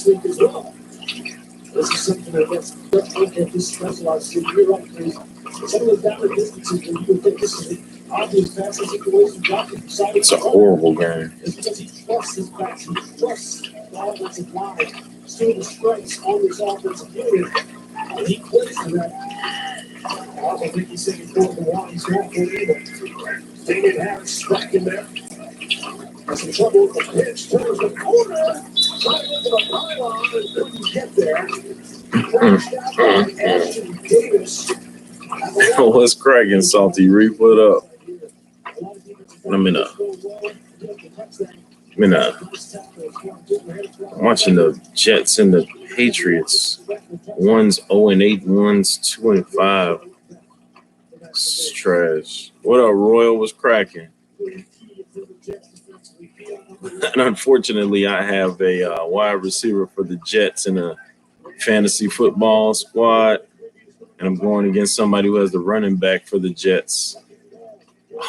sleep as well. This is something that gets looked at this specialized sleep. You're right, please. Some of the downward distances where you would think this is the obvious passing situation. It's a horrible game. It's because he trusts his backs, he trusts the offensive line. Still the strikes on this offensive unit. And he plays for that. I also think he's saying for the one. He's going for it. David Harris striking there. Has some trouble with the pitch. Turns the corner. Trying to get to the pylon and couldn't get there. What's cracking, Salty Reef? What up? I'm watching the Jets and the Patriots. One's 0-8, one's 2-5. It's trash. What up, Royal? Was cracking? And unfortunately, I have a wide receiver for the Jets in a fantasy football squad, and I'm going against somebody who has the running back for the Jets.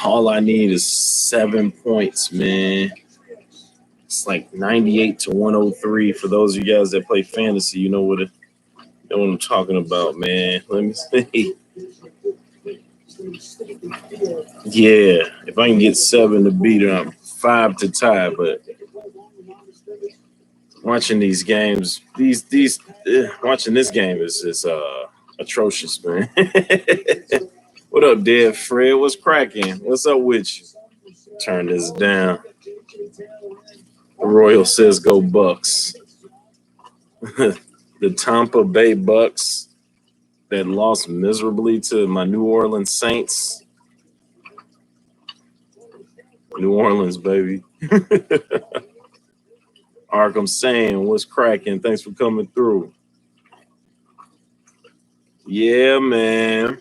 All I need is 7 points, man. It's like 98 to 103 for those of you guys that play fantasy. You know what I'm talking about, man. Let me see. Yeah, if I can get 7 to beat them, 5 to tie. But watching these games, watching this game is atrocious, man. What up, Dead Fred? What's cracking? What's up with you? Turn this down. The Royal says go Bucks. The Tampa Bay Bucks that lost miserably to my New Orleans Saints. New Orleans, baby. Arkham saying, what's cracking? Thanks for coming through. Yeah, man.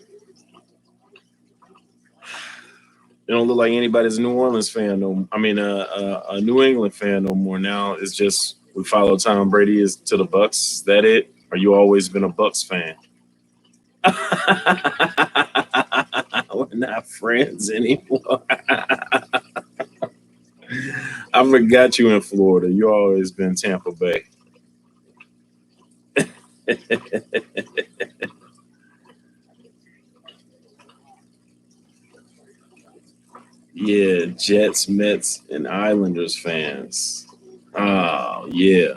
You don't look like anybody's a New Orleans fan no. I mean, a New England fan no more. Now it's just we follow Tom Brady is to the Bucks. Is that it? Or you always been a Bucks fan? We're not friends anymore. I forgot you in Florida. You always been Tampa Bay. Yeah, Jets, Mets, and Islanders fans. Oh, yeah.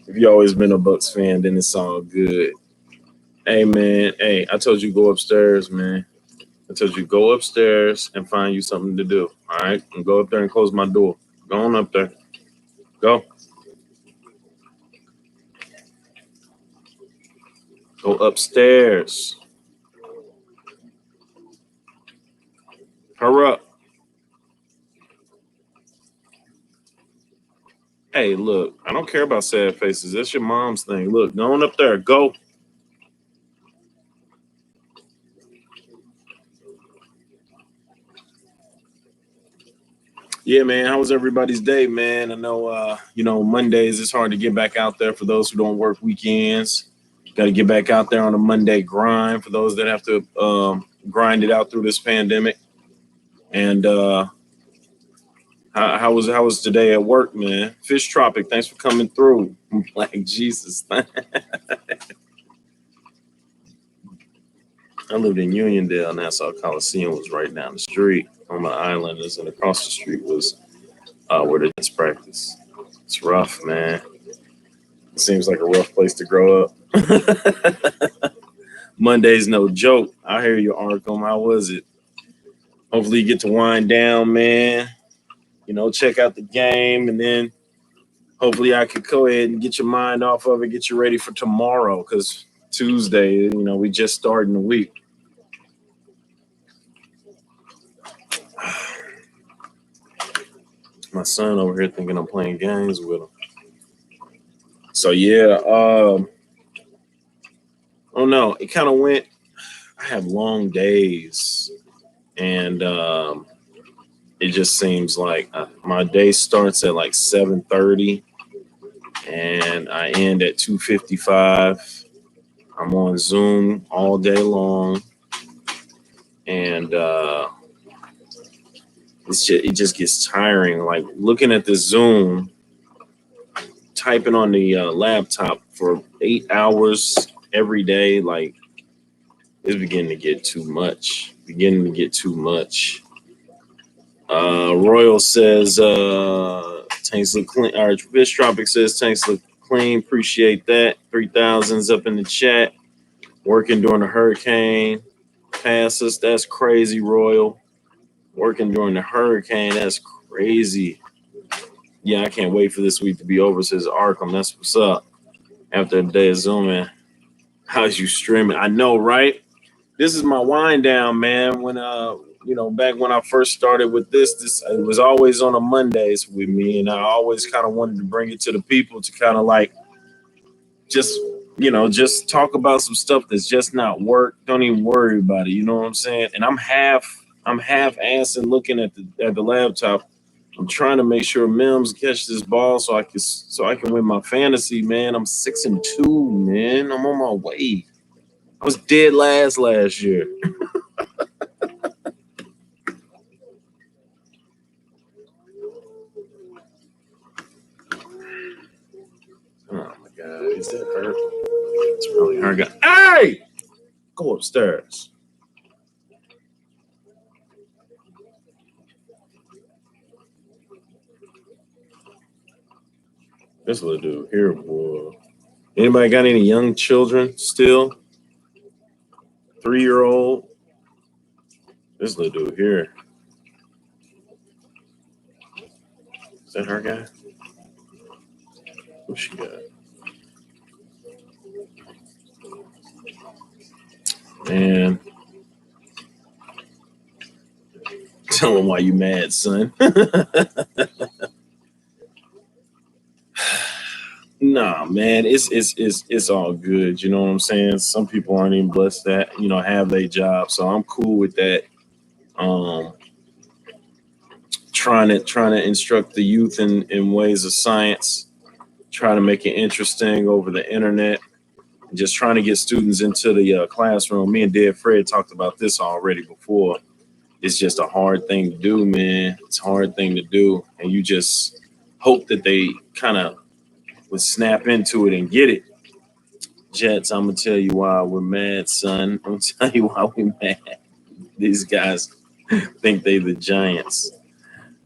If you always been a Bucks fan, then it's all good. Hey, man. Hey, I told you go upstairs, man. I told you go upstairs and find you something to do. All right? And go up there and close my door. Go on up there. Go. Go upstairs. Hurry up. Hey, look, I don't care about sad faces. That's your mom's thing. Look, go on up there. Go. Yeah, man. How was everybody's day, man? I know, Mondays it's hard to get back out there for those who don't work weekends. Got to get back out there on a Monday grind for those that have to grind it out through this pandemic. And how was today at work, man? Fish Tropic, thanks for coming through. Like Jesus. I lived in Uniondale. Nassau Coliseum was right down the street on my islanders, and across the street was where the Jets practice. It's rough, man. It seems like a rough place to grow up. Monday's no joke. I hear you, Arkham. How was it? Hopefully you get to wind down, man. Check out the game, and then hopefully I could go ahead and get your mind off of it, get you ready for tomorrow, because Tuesday, we just starting the week. My son over here thinking I'm playing games with him. So, yeah. Oh, no. It kind of went. I have long days, and it just seems like my day starts at like 7:30, and I end at 2:55. I'm on Zoom all day long, and it just gets tiring. Like looking at the Zoom typing on the laptop for 8 hours every day, like, it's beginning to get too much. Royal says tanks look clean. Our Fish Tropic says tanks look clean. Appreciate that. 3,000's up in the chat. Working during the hurricane. Pass us. That's crazy, Royal. Working during the hurricane. That's crazy. Yeah, I can't wait for this week to be over, says Arkham. That's what's up. After a day of Zooming. How's you streaming? I know, right? This is my wind down, man. When back when I first started with this it was always on a Mondays with me, and I always kind of wanted to bring it to the people to kind of like just talk about some stuff that's just not work. Don't even worry about it. You know what I'm saying? And I'm half assing looking at the laptop. I'm trying to make sure Mims catch this ball so I can win my fantasy, man. I'm 6-2, man. I'm on my way. I was dead last year. Oh my God, is that her? It's really her. Hey, go upstairs. This little dude here, boy. Anybody got any young children still? 3-year-old. This little dude here. Is that her guy? What she got? Man. Tell him why you mad, son. Nah, man, it's all good. You know what I'm saying? Some people aren't even blessed that, have their job. So I'm cool with that. Trying to instruct the youth in ways of science, trying to make it interesting over the internet, just trying to get students into the classroom. Me and Dead Fred talked about this already before. It's just a hard thing to do, man. It's a hard thing to do. And you just hope that they kind of would snap into it and get it. Jets, I'm going to tell you why we're mad, son. I'm going to tell you why we're mad. These guys think they the Giants.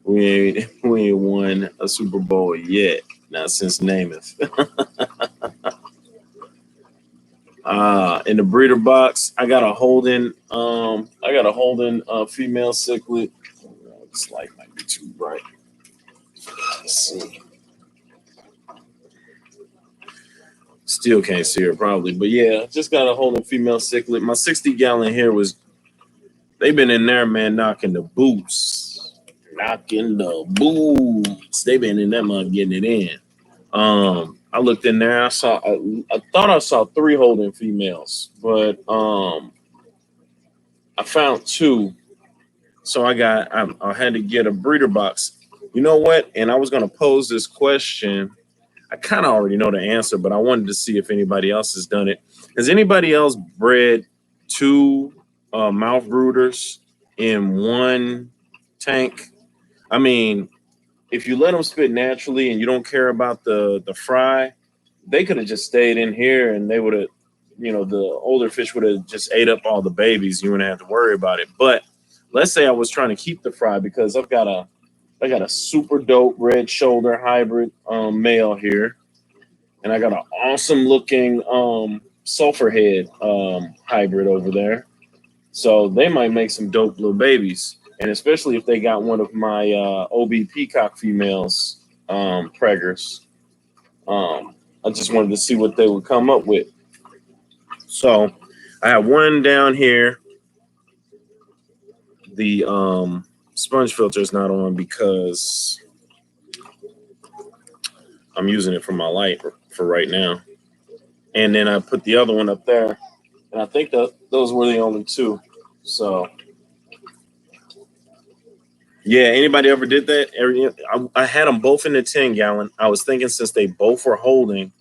We ain't won a Super Bowl yet. Not since Namath. In the breeder box, I got a holding female cichlid. This light might be too bright. Let's see. Still can't see her probably, but yeah, just got a holding female cichlid. My 60-gallon here they've been in there, man, knocking the boots. They've been in that mug getting it in. I looked in there. I thought I saw 3 holding females, but I found 2. So I had to get a breeder box. You know what? And I was gonna pose this question. I kind of already know the answer, but I wanted to see if anybody else has done it. Has anybody else bred 2 mouth brooders in one tank? I mean, if you let them spit naturally and you don't care about the fry, they could have just stayed in here and they would have, the older fish would have just ate up all the babies. You wouldn't have to worry about it. But let's say I was trying to keep the fry because I got a super dope red shoulder hybrid male here. And I got an awesome looking sulfur head hybrid over there. So they might make some dope little babies. And especially if they got one of my OB peacock females preggers. I just wanted to see what they would come up with. So I have one down here. The sponge filter is not on because I'm using it for my light for right now. And then I put the other one up there. And I think that those were the only 2. So yeah, anybody ever did that? I had them both in the 10-gallon. I was thinking since they both were holding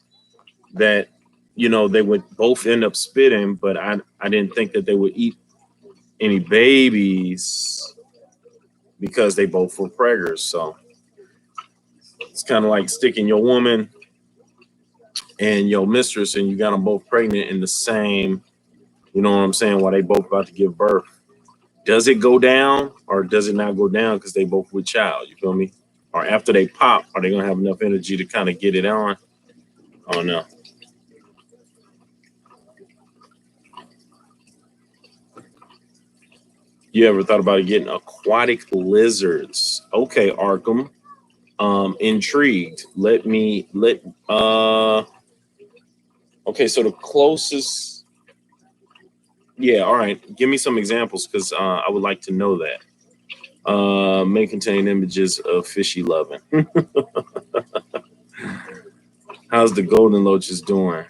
that, they would both end up spitting, but I didn't think that they would eat any babies because they both were preggers. So it's kind of like sticking your woman and your mistress, and you got them both pregnant in the same, you know what I'm saying, while they both about to give birth. Does it go down or does it not go down because they both with child? You feel me? Or after they pop, are they gonna have enough energy to kind of get it on? I don't know. You ever thought about getting aquatic lizards? Okay, Arkham. Intrigued. Okay, so the closest, yeah, all right. Give me some examples because I would like to know that. May contain images of fishy loving. How's the golden loaches doing?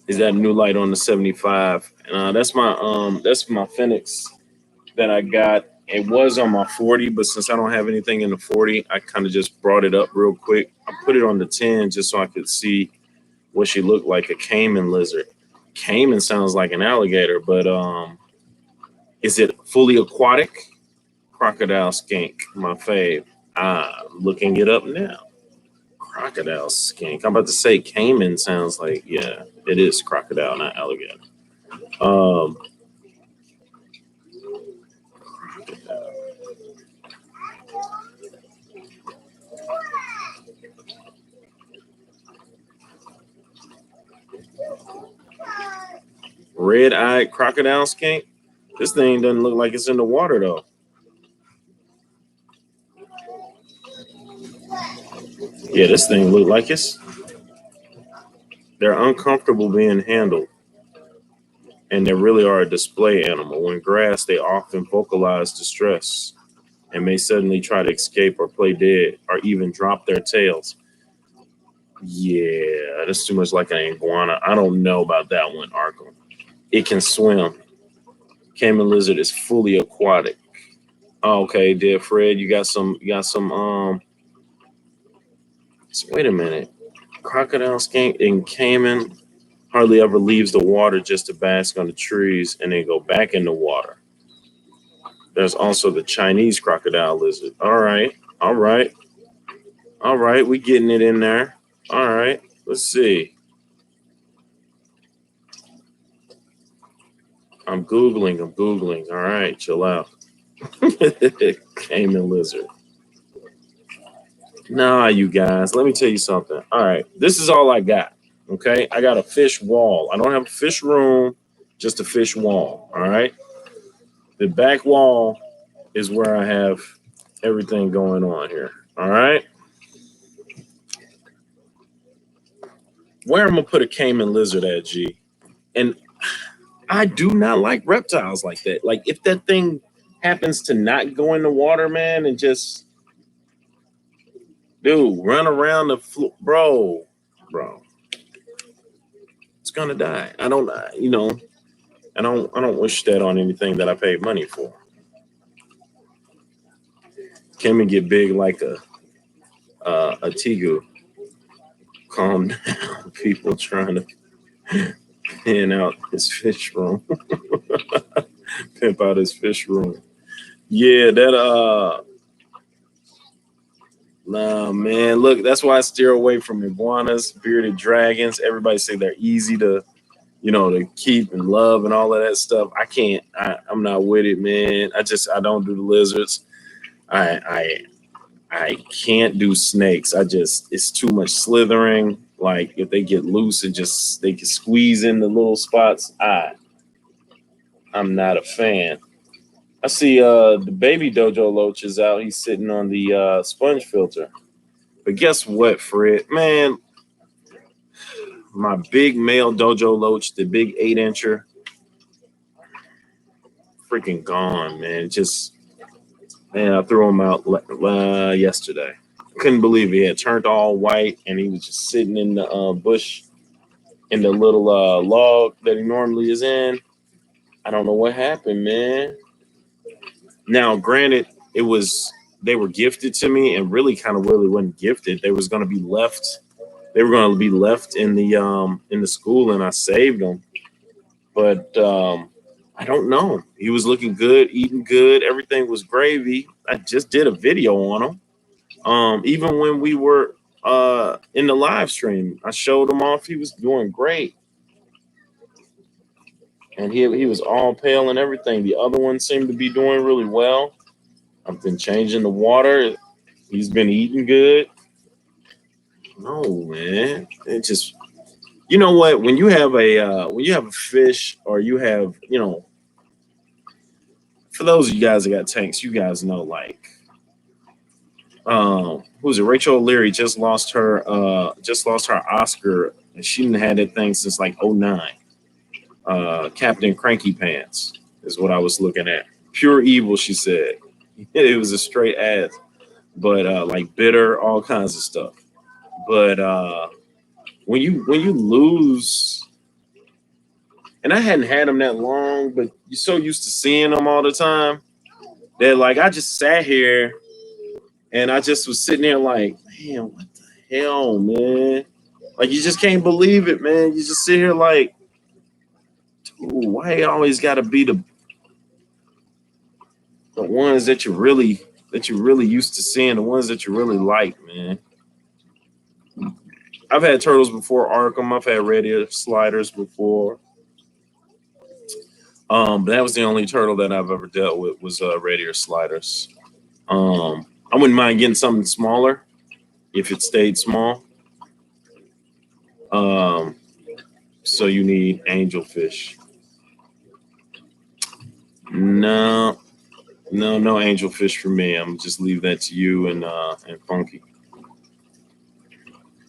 Is that new light on the 75? That's my Phoenix that I got. It was on my 40, but since I don't have anything in the 40, I kind of just brought it up real quick. I put it on the 10 just so I could see what she looked like, a caiman lizard. Caiman sounds like an alligator, but is it fully aquatic? Crocodile skink, my fave. I'm looking it up now. Crocodile skink. I'm about to say caiman sounds like, yeah, it is crocodile, not alligator. Crocodile. Red-eyed crocodile skink. This thing doesn't look like it's in the water though. Yeah, this thing look like they're uncomfortable being handled. And they really are a display animal. When grassed, they often vocalize distress and may suddenly try to escape or play dead or even drop their tails. Yeah, that's too much like an iguana. I don't know about that one, Arkham. It can swim. Caiman lizard is fully aquatic. Oh, okay, dear Fred, you got some wait a minute. Crocodile skink and caiman hardly ever leaves the water just to bask on the trees and then go back in the water. There's also the Chinese crocodile lizard. All right. We getting it in there. All right. Let's see. I'm Googling. All right. Chill out. Caiman lizard. Nah, you guys, let me tell you something. All right. This is all I got. Okay. I got a fish wall. I don't have a fish room, just a fish wall. All right. The back wall is where I have everything going on here. All right. Where I'm gonna put a caiman lizard at, G? And I do not like reptiles like that. Like if that thing happens to not go in the water, man, and just run around the floor, bro, it's gonna die. I don't wish that on anything that I paid money for. Caiman get big like a tegu. Calm down, people trying to pin out his fish room. Pimp out his fish room. Yeah, that nah, man. Look, that's why I steer away from iguanas, bearded dragons. Everybody say they're easy to, to keep and love and all of that stuff. I can't. I'm not with it, man. I don't do the lizards. I can't do snakes. It's too much slithering. Like if they get loose and they can squeeze in the little spots. I'm not a fan. I see the baby dojo loach is out. He's sitting on the sponge filter. But guess what, Fred? Man, my big male dojo loach, the big 8-incher, freaking gone, man. I threw him out yesterday. Couldn't believe he had turned all white and he was just sitting in the bush in the little log that he normally is in. I don't know what happened, man. Now, granted, they were gifted to me, and really kind of really wasn't gifted. They was going to be left. They were going to be left in the school, and I saved them. But I don't know. He was looking good, eating good. Everything was gravy. I just did a video on him. Even when we were in the live stream, I showed him off. He was doing great. And he was all pale and everything. The other one seemed to be doing really well. I've been changing the water. He's been eating good. No, man. It just, you know what? When you have a fish, or you have, you know, for those of you guys that got tanks, you guys know, like, who's it? Rachel O'Leary just lost her Oscar. She didn't have that thing since like 09. Captain Cranky Pants is what I was looking at. Pure evil, she said. It was a straight ass, but like bitter, all kinds of stuff. But when you lose, and I hadn't had them that long, but you're so used to seeing them all the time that, like, I just sat here and I just was sitting there like, man, what the hell, man? Like, you just can't believe it, man. You just sit here like, dude, why you always got to be the ones that you really used to seeing, the ones that you really like, man. I've had turtles before, Arkham. I've had radiator sliders before. But that was the only turtle that I've ever dealt with was radiator sliders. I wouldn't mind getting something smaller if it stayed small. So you need angelfish. No angelfish for me. I'm just leave that to you and Funky.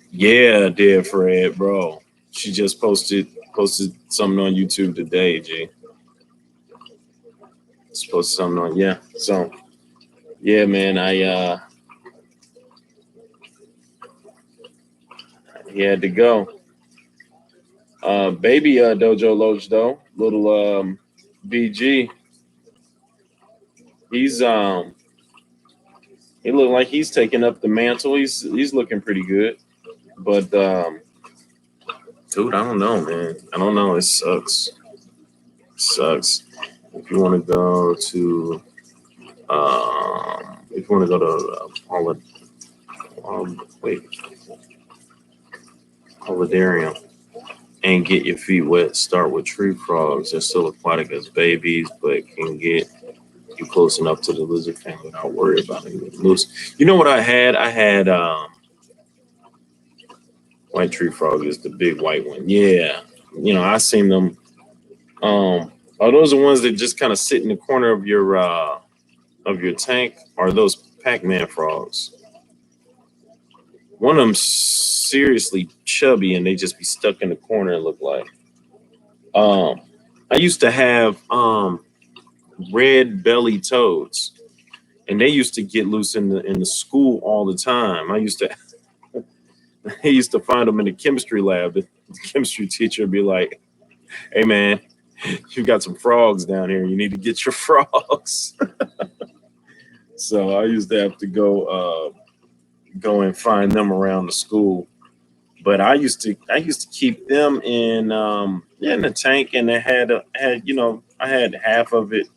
Yeah, dear Fred, bro. She just posted something on YouTube today, G. Just posted something on, yeah. So yeah, man, he had to go. Baby Dojo Loach though, little BG. He's he looked like he's taking up the mantle. He's looking pretty good. But dude, I don't know, man. I don't know. It sucks. It sucks. If you want to go to Polydarium and get your feet wet, start with tree frogs. They're still aquatic as babies, but can get you close enough to the lizard family without worry about it getting loose. You know what I had? I had white tree frog is the big white one. Yeah. You know, I seen them. Are those the ones that just kind of sit in the corner of your tank? Or are those Pac-Man frogs? One of them seriously chubby and they just be stuck in the corner, it look like. I used to have red belly toads, and they used to get loose in the school all the time. I used to find them in the chemistry lab. The chemistry teacher would be like, hey man, you got some frogs down here, you need to get your frogs. So I used to have to go and find them around the school. But I used to keep them in the tank, and they had I had half of it,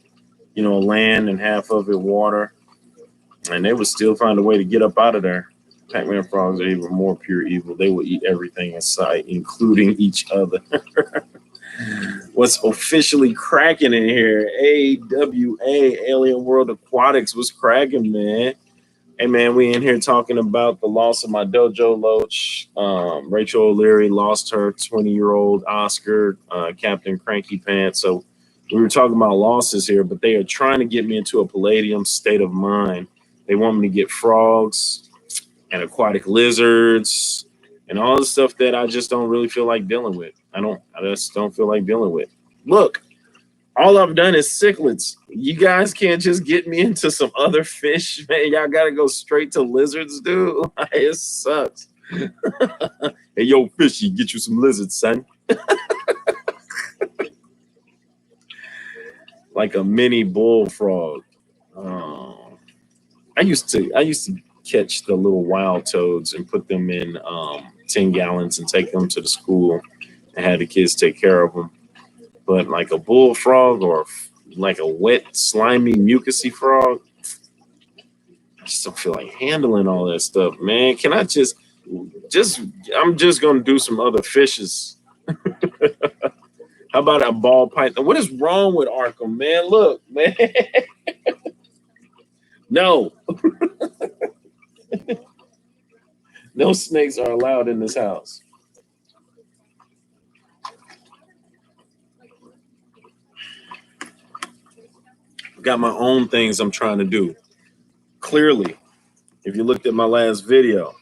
land, and half of it water, and they would still find a way to get up out of there. Pac-Man frogs are even more pure evil. They will eat everything in sight, including each other. What's officially cracking in here? AWA, Alien World Aquatics, was cracking, man. Hey, man, we in here talking about the loss of my dojo loach. Rachel O'Leary lost her 20-year-old Oscar, Captain Cranky Pants. So we were talking about losses here, but they are trying to get me into a Palladium state of mind. They want me to get frogs and aquatic lizards and all the stuff that I just don't really feel like dealing with. I just don't feel like dealing with. Look, all I've done is cichlids. You guys can't just get me into some other fish, man. Y'all gotta go straight to lizards, dude. It sucks. Hey, yo, fishy, get you some lizards, son. Like a mini bullfrog. I used to catch the little wild toads and put them in 10 gallons and take them to the school and had the kids take care of them. But like a bullfrog or like a wet, slimy, mucusy frog, I just don't feel like handling all that stuff, man. Can I just I'm just gonna do some other fishes. How about a ball python? What is wrong with Arkham, man? Look, man. No. No snakes are allowed in this house. Got my own things I'm trying to do. Clearly, if you looked at my last video,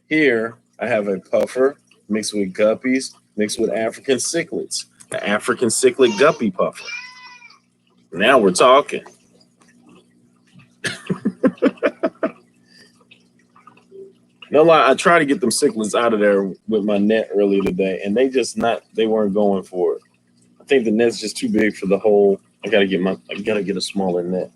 here I have a puffer mixed with guppies, mixed with African cichlids, the African cichlid guppy puffer. Now we're talking. No lie, I tried to get them cichlids out of there with my net earlier today, and they weren't going for it. I think the net's just too big for the whole. I gotta get a smaller net.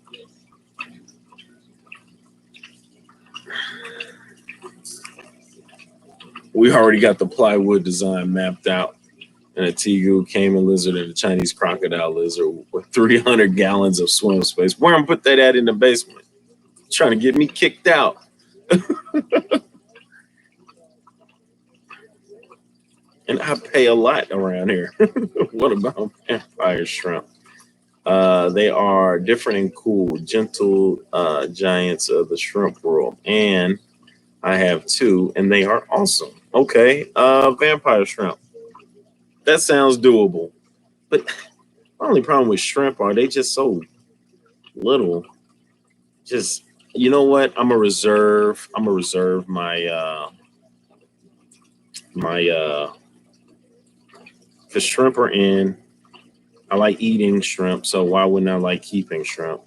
We already got the plywood design mapped out, and a tegu, caiman lizard, and a Chinese crocodile lizard with 300 gallons of swim space. Where I'm put that at in the basement? Trying to get me kicked out. And I pay a lot around here. What about vampire shrimp? They are different and cool, gentle giants of the shrimp world. And I have two, and they are awesome. Okay, vampire shrimp. That sounds doable. But my only problem with shrimp are they just so little. Just, you know what? I'm gonna reserve my the shrimp are in. I like eating shrimp, so why wouldn't I like keeping shrimp?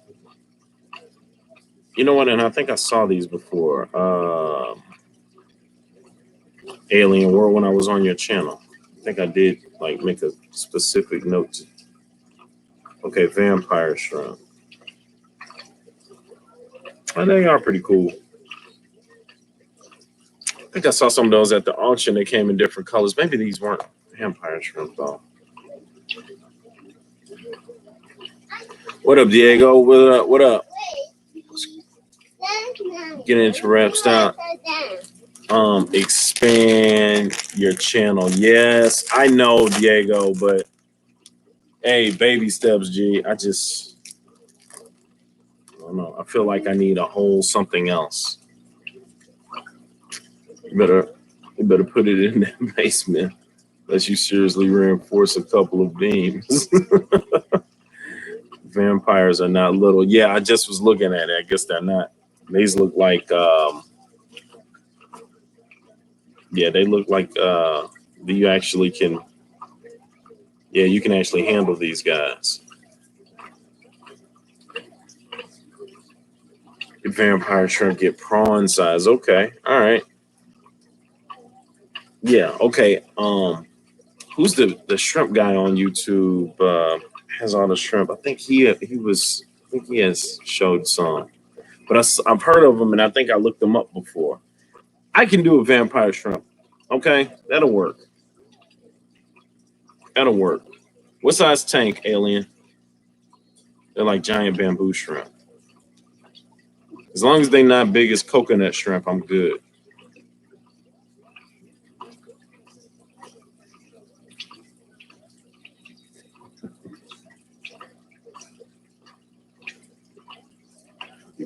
You know what? And I think I saw these before. Alien World when I was on your channel. I think I did like make a specific note to. Okay, vampire shrimp. Oh, they are pretty cool. I think I saw some of those at the auction. They came in different colors. Maybe these weren't vampire shrimp though. What up, Diego? What up? What up? Get into rap style. Expand your channel. Yes, I know, Diego, but hey, baby steps, G. I don't know. I feel like I need a whole something else. You better put it in that basement unless you seriously reinforce a couple of beams. Vampires are not little. Yeah, I just was looking at it. I guess they're not. These look like yeah, they look like you actually can. Yeah, you can actually handle these guys. The vampire shrimp get prawn size. Okay, all right. Yeah, okay. Who's the shrimp guy on YouTube? Has all the shrimp. I think he has showed some, but I've heard of them and I think I looked them up before. I can do a vampire shrimp. Okay, that'll work. That'll work. What size tank, Alien? They're like giant bamboo shrimp. As long as they're not big as coconut shrimp, I'm good.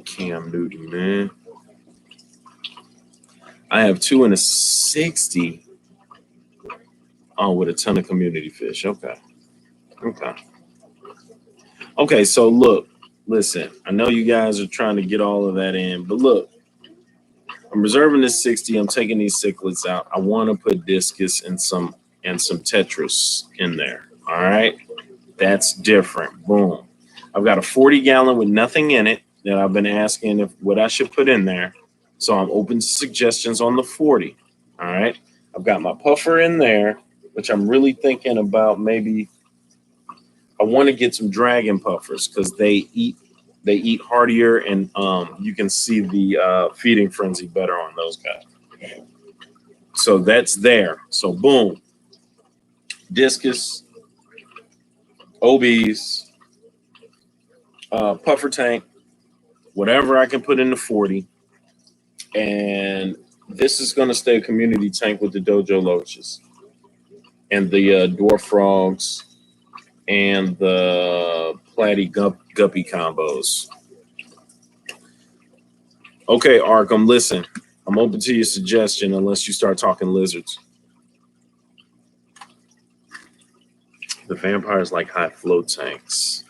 Cam Newton, man. I have 2 in a 60. Oh, with a ton of community fish. Okay. Okay, so look, listen, I know you guys are trying to get all of that in, but look, I'm reserving this 60. I'm taking these cichlids out. I want to put discus and some tetras in there. All right. That's different. Boom. I've got a 40-gallon with nothing in it that I've been asking what I should put in there. So I'm open to suggestions on the 40. All right. I've got my puffer in there, which I'm really thinking about. Maybe I want to get some dragon puffers because they eat heartier, and you can see the feeding frenzy better on those guys. So that's there. So boom, discus, OBs, puffer tank, whatever I can put in the 40. And this is going to stay a community tank with the dojo loaches and the dwarf frogs and the platy guppy combos. Okay, Arkham, listen, I'm open to your suggestion unless you start talking lizards. The vampires like high flow tanks.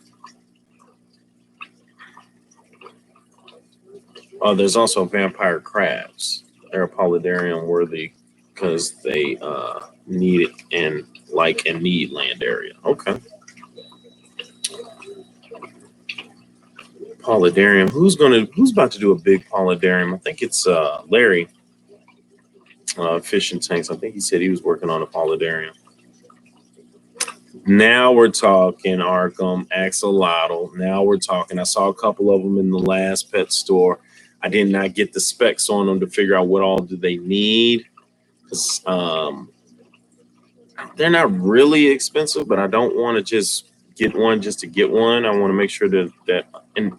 Oh, there's also vampire crabs. They're polydarium worthy because they need it and like and need land area. Okay. Polydarium. Who's about to do a big polydarium? I think it's Larry. Fishing tanks. I think he said he was working on a polydarium. Now we're talking, Arkham, axolotl. Now we're talking. I saw a couple of them in the last pet store. I did not get the specs on them to figure out what all do they need. They're not really expensive, but I don't want to just get one just to get one. I want to make sure that and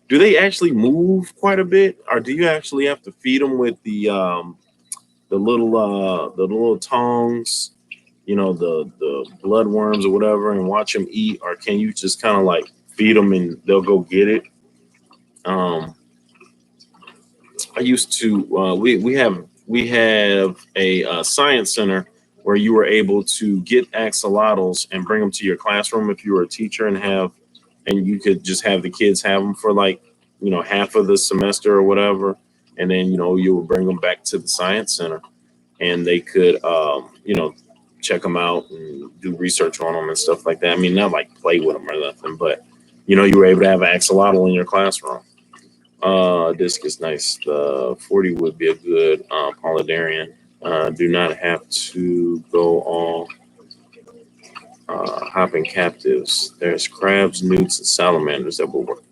do they actually move quite a bit, or do you actually have to feed them with the little tongs, you know, the bloodworms or whatever, and watch them eat, or can you just kind of like feed them and they'll go get it? I used to we have a science center where you were able to get axolotls and bring them to your classroom if you were a teacher and you could just have the kids have them for like, you know, half of the semester or whatever. And then, you know, you would bring them back to the science center and they could, you know, check them out and do research on them and stuff like that. I mean, not like play with them or nothing, but, you know, you were able to have an axolotl in your classroom. Disc is nice. The 40 would be a good polydarian. Do not have to go all hopping captives. There's crabs, newts, and salamanders that will work.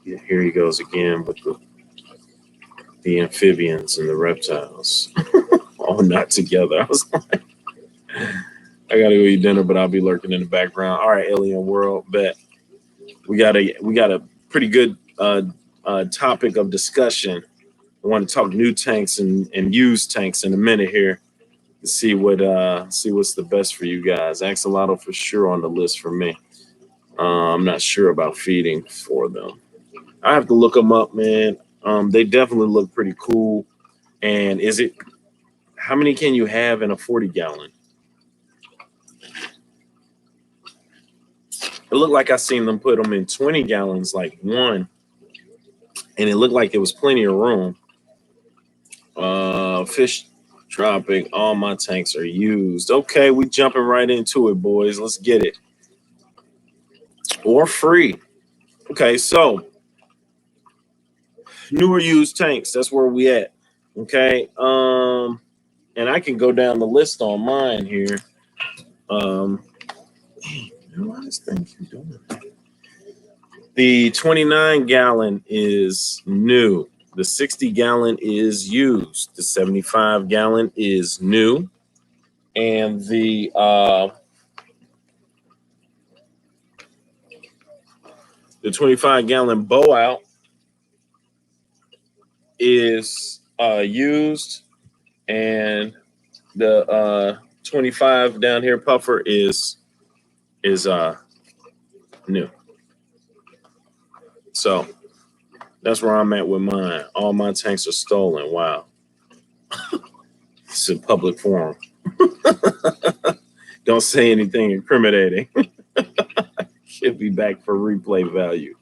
Yeah, here he goes again with the amphibians and the reptiles. All not together. I was like, I gotta go eat dinner, but I'll be lurking in the background. All right, Alien World, bet we got a pretty good topic of discussion. I want to talk new tanks and used tanks in a minute here to see what's the best for you guys. Axolotl for sure on the list for me. I'm not sure about feeding for them. I have to look them up, man. They definitely look pretty cool. And how many can you have in a 40-gallon? It looked like I seen them put them in 20 gallons, like one. And it looked like there was plenty of room. Fish dropping. All my tanks are used. Okay, we jumping right into it, boys. Let's get it. Or free. Okay, so new or used tanks. That's where we at. Okay. And I can go down the list on mine here. What is thing keep doing? The 29-gallon is new. The 60-gallon is used. The 75-gallon is new. And the 25-gallon bow out is used. And the 25 down here puffer is new. So that's where I'm at with mine. All my tanks are stolen. Wow. It's a public forum. Don't say anything incriminating. Should be back for replay value.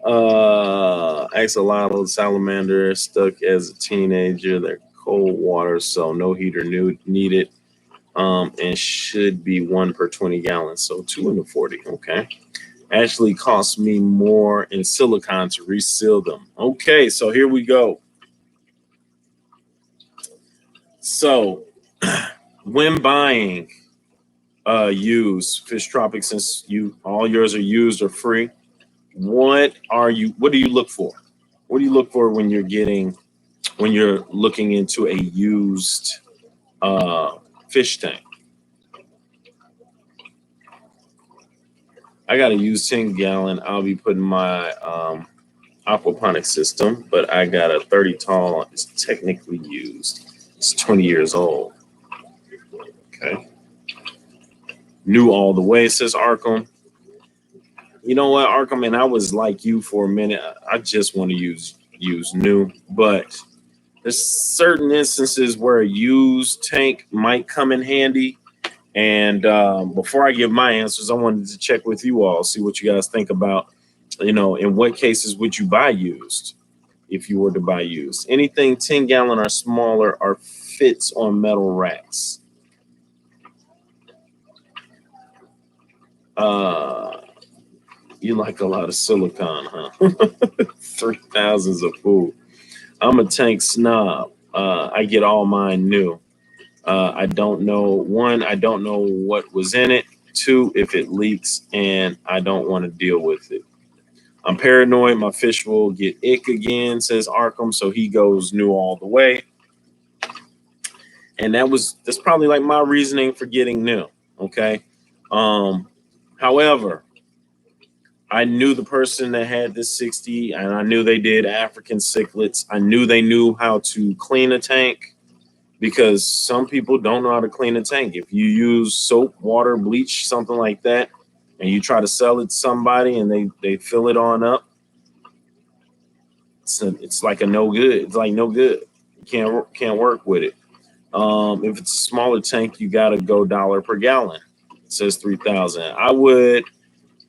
Axolotl, salamander, stuck as a teenager. They're cold water, so no heater needed. And should be 1 per 20 gallons. So 2 in the 40. Okay. Actually cost me more in silicone to reseal them. Okay, so here we go. So when buying used Fish Tropics, since all yours are used or free, what do you look for? What do you look for when you're looking into a used fish tank? I got to use 10-gallon. I'll be putting my aquaponic system, but I got a 30 tall. It's technically used. It's 20 years old. Okay. New all the way, says Arkham. You know what, Arkham, and I was like you for a minute. I just want to use new, but there's certain instances where a used tank might come in handy. And before I give my answers, I wanted to check with you all, see what you guys think about, you know, in what cases would you buy used if you were to buy used? Anything 10-gallon or smaller or fits on metal racks. You like a lot of silicone, huh? 3,000's a fool. I'm a tank snob. I get all mine new. I don't know. One, I don't know what was in it. Two, if it leaks, and I don't want to deal with it. I'm paranoid my fish will get ick again, says Arkham, so he goes new all the way. And that's probably like my reasoning for getting new. Okay. However, I knew the person that had this 60, and I knew they did African cichlids. I knew they knew how to clean a tank, because some people don't know how to clean a tank. If you use soap, water, bleach, something like that, and you try to sell it to somebody and they fill it on up, it's like a no good. It's like no good. You can't work with it. If it's a smaller tank, you got to go $1 per gallon. It says 3,000. I would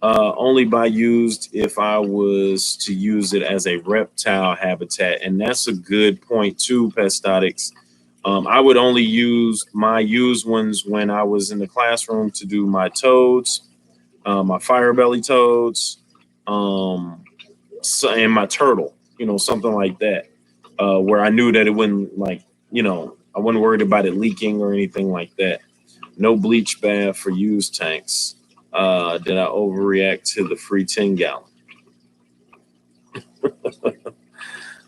only buy used if I was to use it as a reptile habitat, and that's a good point too, Pestotics. I would only use my used ones when I was in the classroom to do my toads, my fire belly toads, and my turtle, you know, something like that, where I knew that it wouldn't, like, you know, I wasn't worried about it leaking or anything like that. No bleach bath for used tanks. Did I overreact to the free 10-gallon?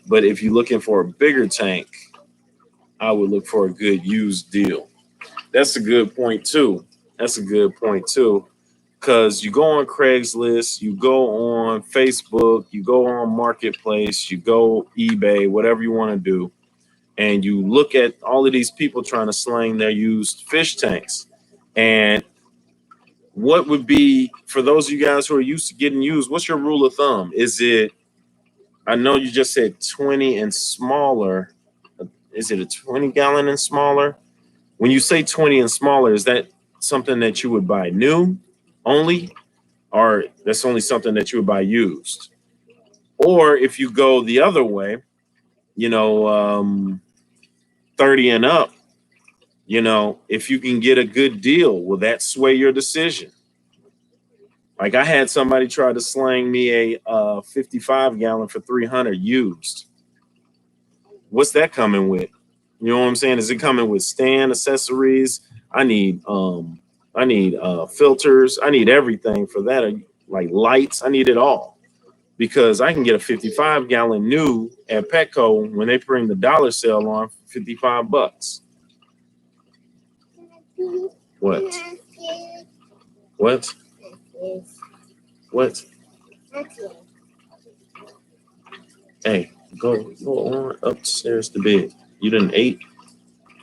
But if you're looking for a bigger tank, I would look for a good used deal. That's a good point too. That's a good point too. Because you go on Craigslist, you go on Facebook, you go on Marketplace, you go eBay, whatever you want to do, and you look at all of these people trying to slang their used fish tanks. And what would be, for those of you guys who are used to getting used, what's your rule of thumb? Is it, I know you just said 20 and smaller. Is it a 20-gallon and smaller? When you say 20 and smaller, is that something that you would buy new only, or that's only something that you would buy used? Or if you go the other way, you know, 30 and up, you know, if you can get a good deal, will that sway your decision? Like, I had somebody try to slang me a 55-gallon for 300 used. What's that coming with? You know what I'm saying? Is it coming with stand accessories? I need filters. I need everything for that. Like lights. I need it all, because I can get a 55-gallon new at Petco when they bring the dollar sale on for 55 bucks. What? What? What? Hey, go on upstairs to bed. You done ate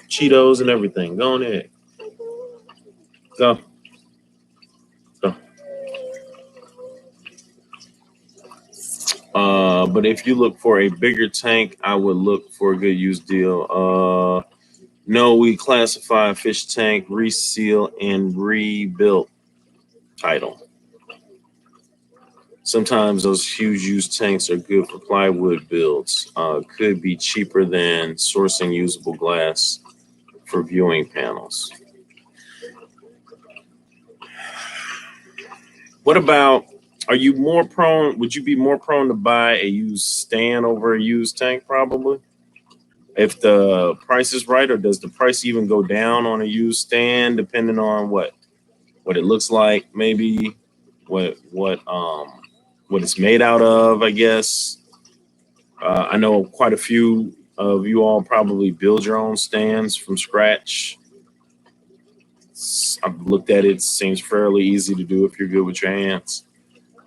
Cheetos and everything. Go on there. Go. Go. But if you look for a bigger tank, I would look for a good used deal. No, we classify fish tank, reseal, and rebuilt title. Sometimes those huge used tanks are good for plywood builds. Could be cheaper than sourcing usable glass for viewing panels. What about, are you more prone, would you be more prone to buy a used stand over a used tank probably? If the price is right, or does the price even go down on a used stand depending on what it looks like, maybe what it's made out of, I guess. I know quite a few of you all probably build your own stands from scratch. I've looked at it. It seems fairly easy to do if you're good with your hands.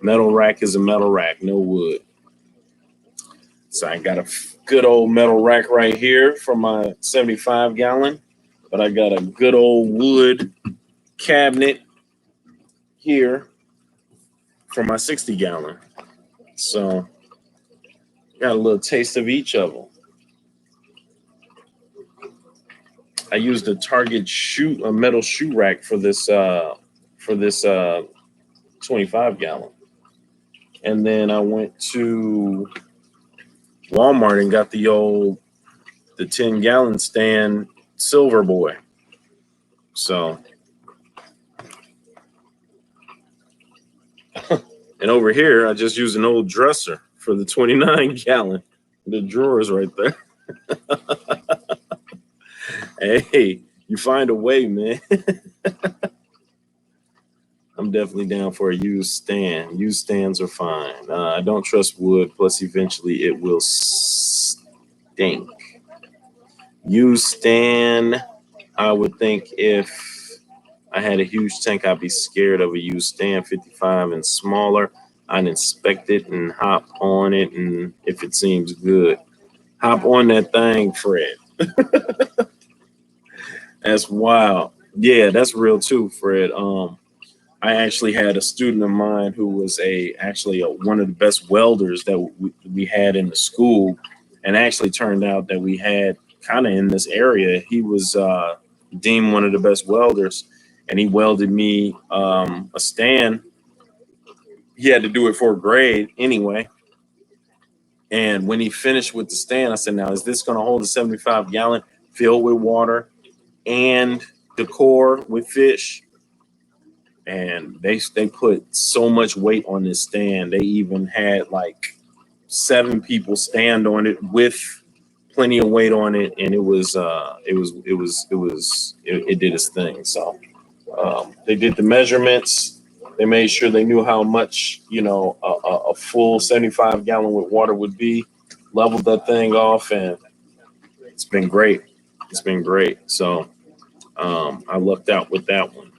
Metal rack is a metal rack, no wood. So I got a good old metal rack right here for my 75 gallon, but I got a good old wood cabinet here for my 60 gallon. So got a little taste of each of them. I used a Target a metal shoe rack for this 25 gallon. And then I went to Walmart and got the 10 gallon stand Silver Boy. So and over here I just used an old dresser for the 29 gallon. The drawers right there. Hey, you find a way, man. I'm definitely down for a used stand. Used stands are fine. I don't trust wood, plus eventually it will stink. Used stand, I would think if I had a huge tank, I'd be scared of a used stand. 55 and smaller, I'd inspect it and hop on it, and if it seems good, hop on that thing, Fred. That's wild. Yeah, that's real too, Fred. I actually had a student of mine who was one of the best welders that we had in the school, and actually turned out that we had kind of in this area. He was deemed one of the best welders, and he welded me a stand. He had to do it for a grade anyway. And when he finished with the stand, I said, now, is this going to hold a 75 gallon filled with water and decor with fish? And they put so much weight on this stand. They even had like 7 people stand on it with plenty of weight on it, and it did its thing. So they did the measurements. They made sure they knew how much a full 75 gallon with water would be. Leveled that thing off, and it's been great. It's been great. So I lucked out with that one.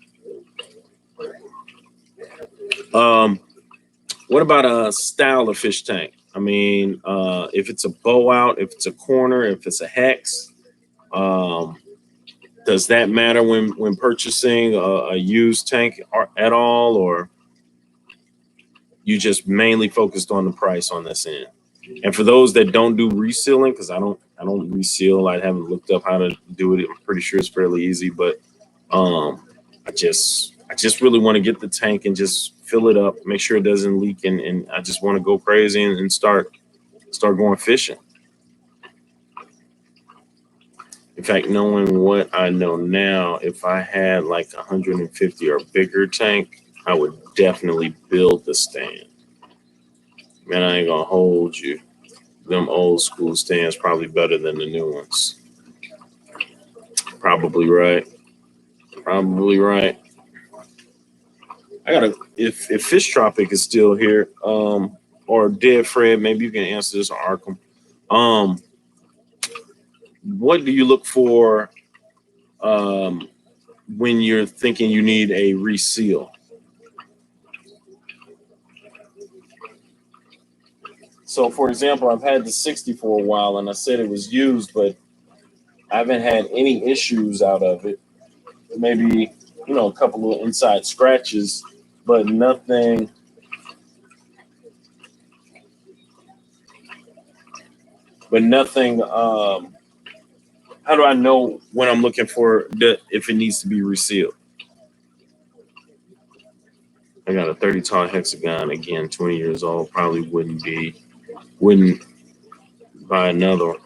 What about a style of fish tank? I mean, if it's a bow out, if it's a corner, if it's a hex, does that matter when purchasing a used tank at all, or you just mainly focused on the price on this end? And for those that don't do resealing, because I don't reseal, I haven't looked up how to do it. I'm pretty sure it's fairly easy, but I just really want to get the tank and just fill it up, make sure it doesn't leak, and I just want to go crazy and start going fishing. In fact, knowing what I know now, if I had like 150 or bigger tank, I would definitely build the stand. Man, I ain't gonna hold you. Them old school stands probably better than the new ones. Probably right. Probably right. If Fish Tropic is still here, or Dead Fred, maybe you can answer this, or Arkham. What do you look for when you're thinking you need a reseal? So, for example, I've had the 60 for a while, and I said it was used, but I haven't had any issues out of it. Maybe, a couple of inside scratches, but nothing. How do I know when I'm looking for if it needs to be resealed? I got a 30 tall hexagon, again, 20 years old. Probably wouldn't buy another one.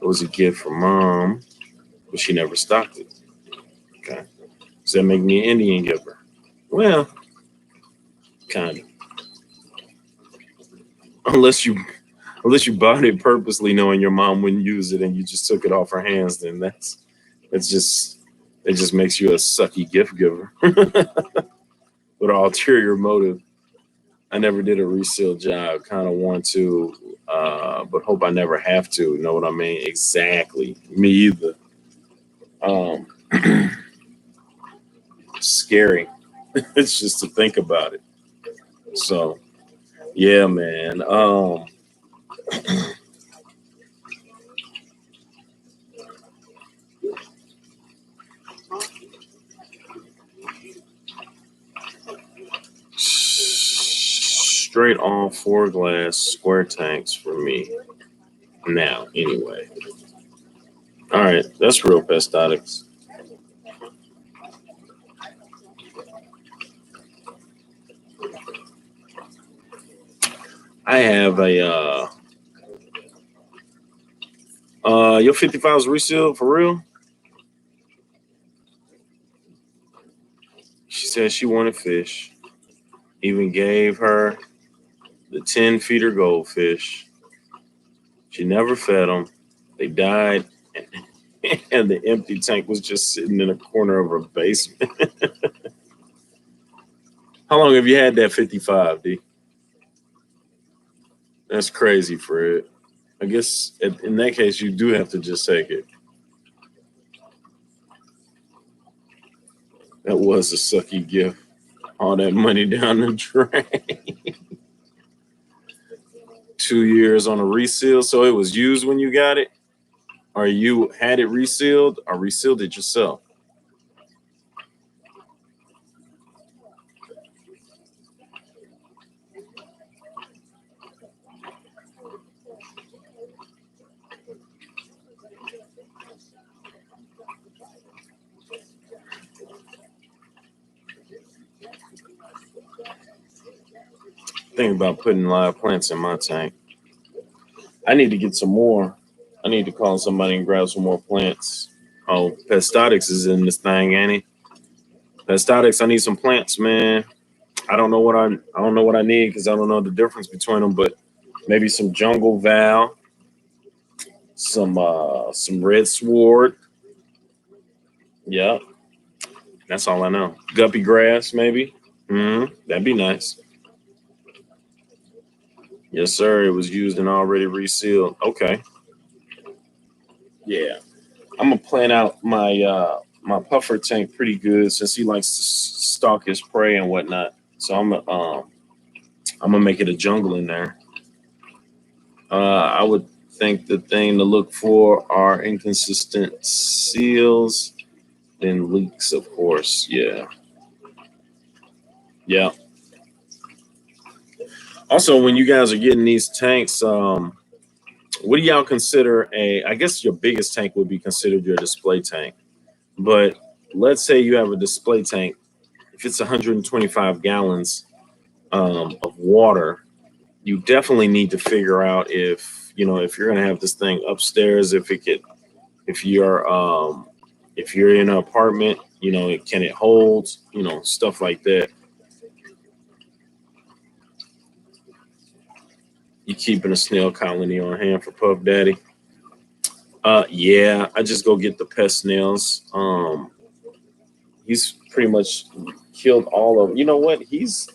It was a gift from Mom, but she never stocked it. Okay. Does that make me an Indian giver? Well, kind of. Unless you bought it purposely knowing your mom wouldn't use it and you just took it off her hands, then it just makes you a sucky gift giver. With an ulterior motive. I never did a resale job. Kind of want to, but hope I never have to. You know what I mean? Exactly. Me either. Scary. It's just to think about it. So, yeah, man. Straight on 4 glass square tanks for me now, anyway. All right, that's real pestotics. I have a your 55 is resealed for real? She said she wanted fish. Even gave her the 10-feeder goldfish. She never fed them. They died, and the empty tank was just sitting in a corner of her basement. How long have you had that 55, D? That's crazy, Fred. I guess in that case, you do have to just take it. That was a sucky gift. All that money down the drain. 2 years on a reseal. So it was used when you got it? Or you had it resealed or resealed it yourself? Think about putting live plants in my tank. I need to get some more. I need to call somebody and grab some more plants. Oh, Pestotics is in this thing, ain't he? Pestotics, I need some plants, man. I don't know what I need because I don't know the difference between them, but maybe some jungle val, some red sword. Yeah, that's all I know. Guppy grass, maybe. That'd be nice. Yes, sir. It was used and already resealed. Okay. Yeah, I'm gonna plan out my my puffer tank pretty good since he likes to stalk his prey and whatnot. So I'm gonna make it a jungle in there. I would think the thing to look for are inconsistent seals, then leaks, of course. Yeah. Yeah. Also, when you guys are getting these tanks, what do y'all consider I guess your biggest tank would be considered your display tank. But let's say you have a display tank. If it's 125 gallons of water, you definitely need to figure out if you're going to have this thing upstairs, if you're in an apartment, can it hold, stuff like that. You keeping a snail colony on hand for Puff Daddy? Yeah, I just go get the pest snails. He's pretty much killed all of. You know what? He's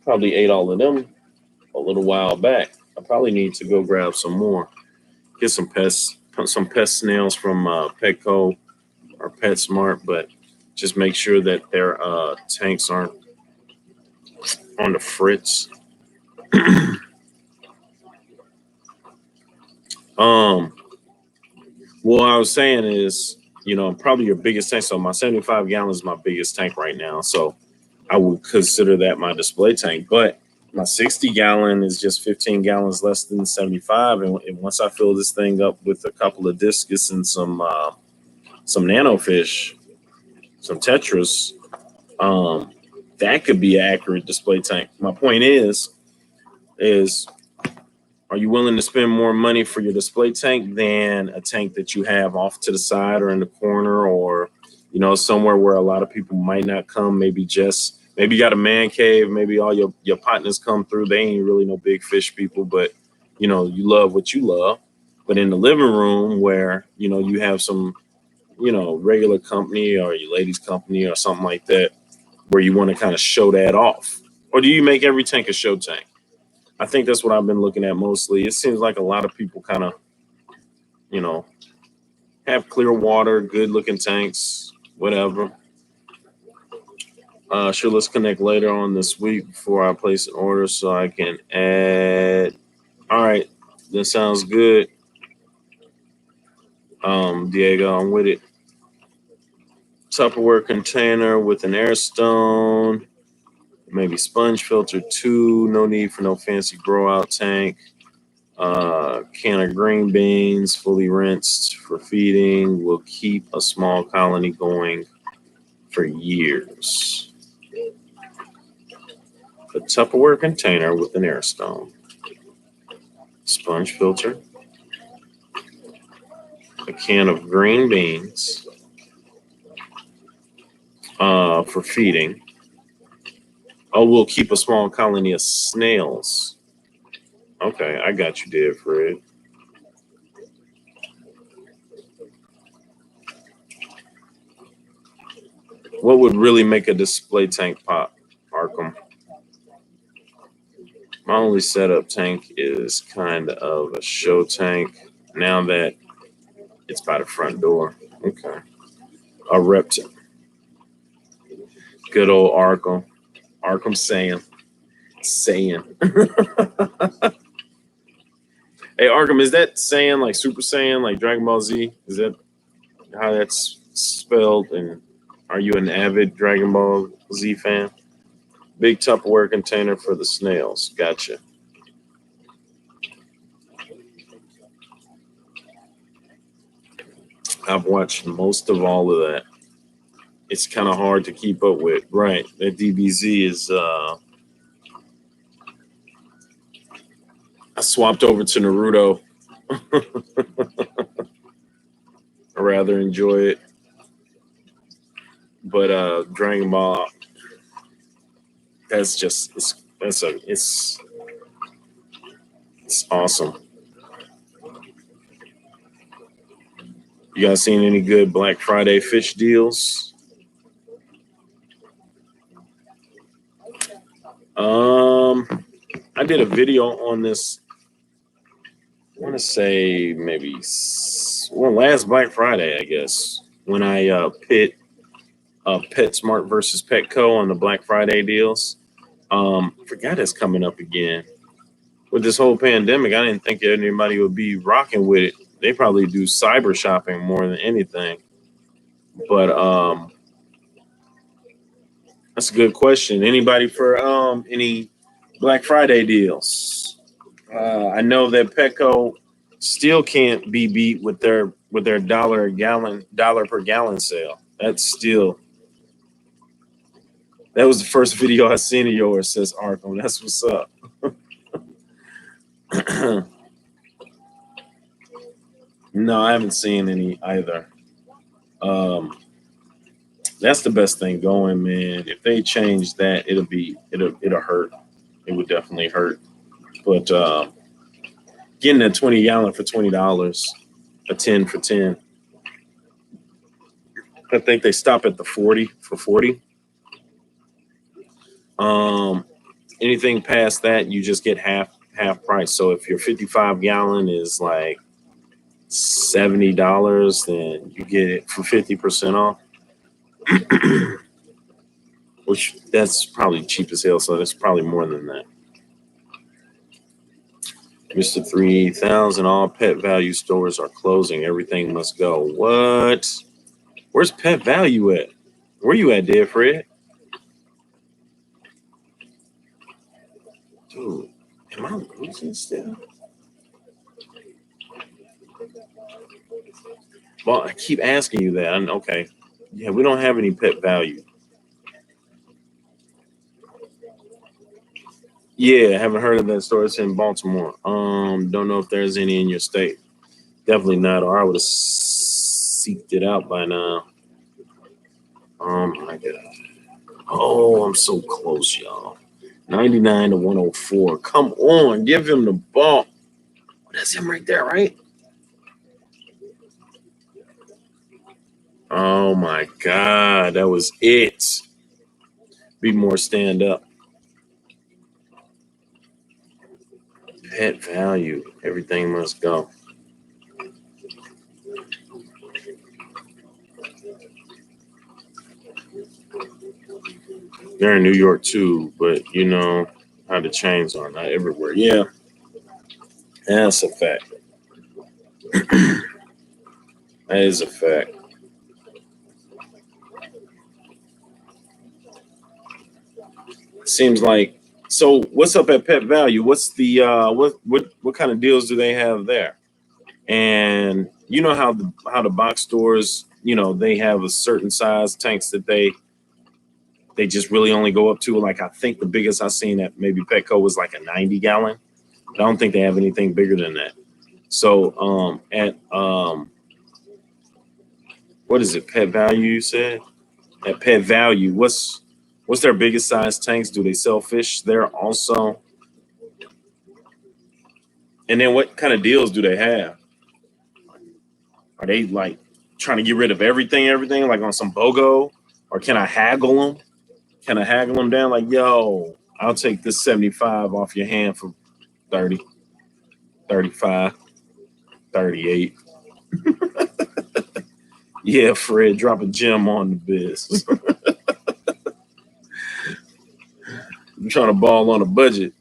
probably ate all of them a little while back. I probably need to go grab some more. Get some pest snails from Petco or PetSmart, but just make sure that their tanks aren't on the fritz. What I was saying is, probably your biggest tank. So my 75 gallons is my biggest tank right now. So I would consider that my display tank. But my 60 gallon is just 15 gallons less than 75. And once I fill this thing up with a couple of discus and some nanofish, some tetras, that could be an accurate display tank. My point is are you willing to spend more money for your display tank than a tank that you have off to the side or in the corner, or somewhere where a lot of people might not come? Maybe you got a man cave, maybe all your partners come through. They ain't really no big fish people, but you love what you love. But in the living room where you have some regular company or your ladies company or something like that, where you want to kind of show that off, or do you make every tank a show tank? I think that's what I've been looking at mostly. It seems like a lot of people kind of, have clear water, good looking tanks, whatever. Sure, let's connect later on this week before I place an order so I can add. All right. That sounds good. Diego, I'm with it. Tupperware container with an air stone, maybe sponge filter 2. No need for no fancy grow out tank. Can of green beans, fully rinsed for feeding. Will keep a small colony going for years. A Tupperware container with an air stone, sponge filter, a can of green beans for feeding. Oh, we'll keep a small colony of snails. Okay, I got you there, Fred. What would really make a display tank pop, Arkham? My only setup tank is kind of a show tank now that it's by the front door. Okay. A reptile. Good old Arkham. Arkham saying. Hey, Arkham, is that Saiyan like Super Saiyan, like Dragon Ball Z? Is that how that's spelled? And are you an avid Dragon Ball Z fan? Big Tupperware container for the snails. Gotcha. I've watched most of all of that. It's kind of hard to keep up with. Right. That DBZ is I swapped over to Naruto. I rather enjoy it. But Dragon Ball, that's just it's awesome. You guys seen any good Black Friday fish deals? I did a video on this. I want to say maybe last Black Friday, I guess, when I pit PetSmart versus Petco on the Black Friday deals. Forgot it's coming up again. With this whole pandemic, I didn't think anybody would be rocking with it. They probably do cyber shopping more than anything. But that's a good question. Anybody for any Black Friday deals? I know that Petco still can't be beat with their dollar per gallon sale. That was the first video I seen of yours, says Arkham. That's what's up. No, I haven't seen any either. That's the best thing going, man. If they change that, it'll hurt. It would definitely hurt. But getting a 20 gallon for $20, a 10 for 10. I think they stop at the 40 for 40. Anything past that, you just get half price. So if your 55 gallon is like $70, then you get it for 50% off. Which that's probably cheap as hell. So that's probably more than that. Mr. 3000, all Pet Value stores are closing. Everything must go. What? Where's Pet Value at? Where you at, dear Fred? Dude, am I losing still? Well, I keep asking you that. Okay. Yeah, we don't have any Pet Value. Yeah, I haven't heard of that store. It's in Baltimore. Don't know if there's any in your state. Definitely not, or I would have seeked it out by now. Oh my God. Oh, I'm so close, y'all. 99 to 104. Come on, give him the ball. That's him right there, right? Oh my God, that was it. Be more stand up. Pet Value. Everything must go. They're in New York too, but you know how the chains are, not everywhere. Yeah. That's a fact. That is a fact. Seems like. So what's up at Pet Value? What's the what kind of deals do they have there? And you know how the box stores, you know, they have a certain size tanks that they just really only go up to. Like, I think the biggest I've seen at maybe Petco was like a 90-gallon. I don't think they have anything bigger than that. So at what is it, Pet Value, you said? At Pet Value, what's their biggest size tanks? Do they sell fish there also? And then what kind of deals do they have? Are they like trying to get rid of everything like on some BOGO? Or can I haggle them? Can I haggle them down? Like, yo, I'll take this 75 off your hand for 30, 35, 38. Yeah, Fred, drop a gem on the biz. I'm trying to ball on a budget.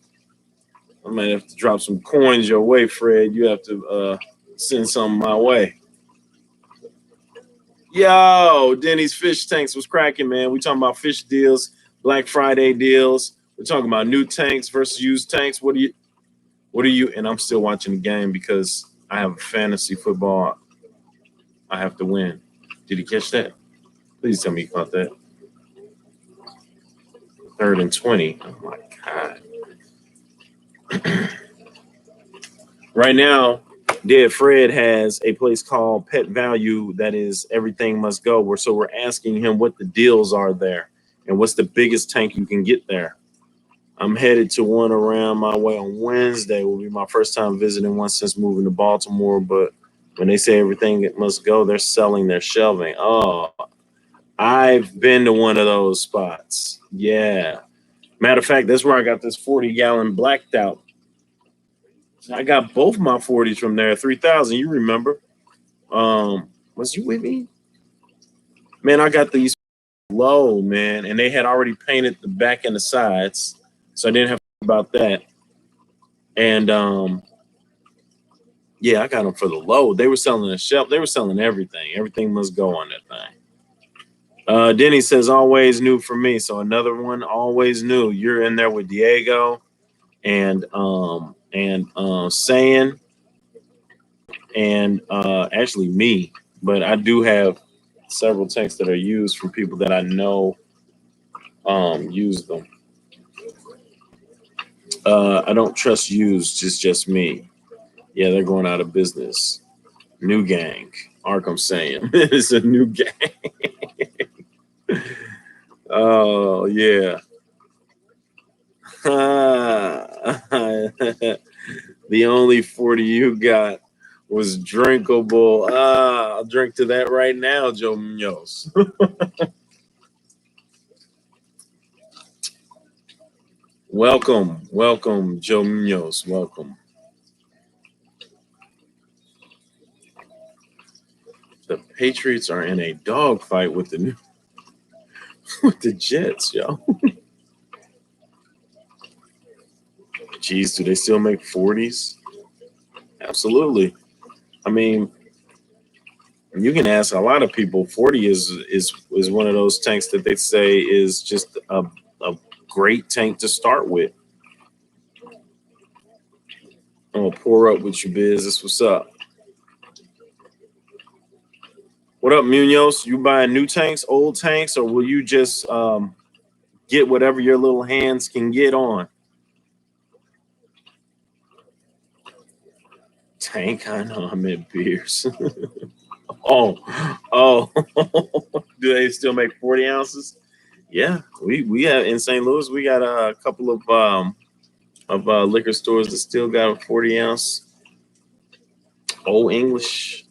I might have to drop some coins your way, Fred. You have to send something my way. Yo, Denny's Fish Tanks was cracking, man. We talking about fish deals, Black Friday deals. We're talking about new tanks versus used tanks. What are you? And I'm still watching the game because I have fantasy football. I have to win. Did he catch that? Please tell me he caught that. 3rd and 20. Oh my God. Right now, Dead Fred has a place called Pet Value that is everything must go. So we're asking him what the deals are there and what's the biggest tank you can get there. I'm headed to one around my way on Wednesday. Will be my first time visiting one since moving to Baltimore. But when they say everything it must go, they're selling their shelving. Oh, I've been to one of those spots. Yeah. Matter of fact, that's where I got this 40-gallon blacked out. I got both my 40s from there, 3,000. You remember? Was you with me? Man, I got these low, man, and they had already painted the back and the sides, so I didn't have to worry about that. And yeah, I got them for the low. They were selling the shelf. They were selling everything. Everything must go on that thing. Denny says always new for me. So another one, always new. You're in there with Diego and Saying and actually me, but I do have several tanks that are used from people that I know use them. I don't trust used, just me. Yeah, they're going out of business. New gang. Arkham saying it's a new gang. Oh yeah. The only 40 you got was drinkable. I'll drink to that right now, Joe Munoz. Welcome, Joe Munoz. Welcome. The Patriots are in a dogfight with the Jets, yo. Geez, do they still make 40s? Absolutely. I mean, you can ask a lot of people. 40 is one of those tanks that they say is just a great tank to start with. I'm gonna pour up with you, Biz. This what's up. What up, Munoz? You buying new tanks, old tanks, or will you just get whatever your little hands can get on? Tank, I know I'm in beers. oh. Do they still make 40 ounces? Yeah, we have in St. Louis. We got a couple of liquor stores that still got a 40-ounce. Old English,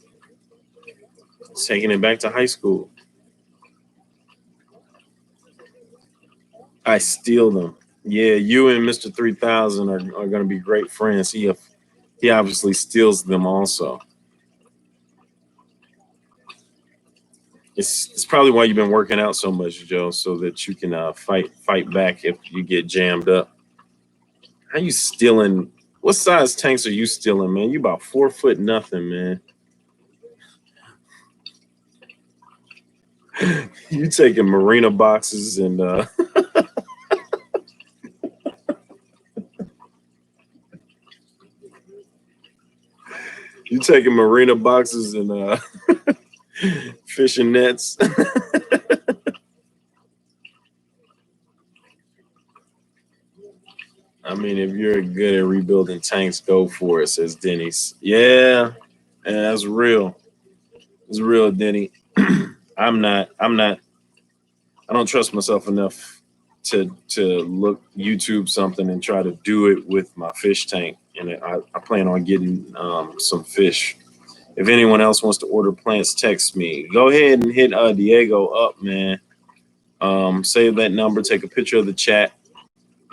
taking it back to high school. I steal them. Yeah, you and Mr. 3000 are going to be great friends. He obviously steals them also. It's probably why you've been working out so much, Joe, so that you can fight back if you get jammed up. How you stealing What size tanks are you stealing, man? You about 4 foot nothing, man. You taking marina boxes and you taking marina boxes and fishing nets. I mean, if you're good at rebuilding tanks, go for it, says Denny's. Yeah, that's real. It's real, Denny. I don't trust myself enough to look YouTube something and try to do it with my fish tank. And I plan on getting some fish. If anyone else wants to order plants, text me. Go ahead and hit Diego up, man. Save that number, take a picture of the chat,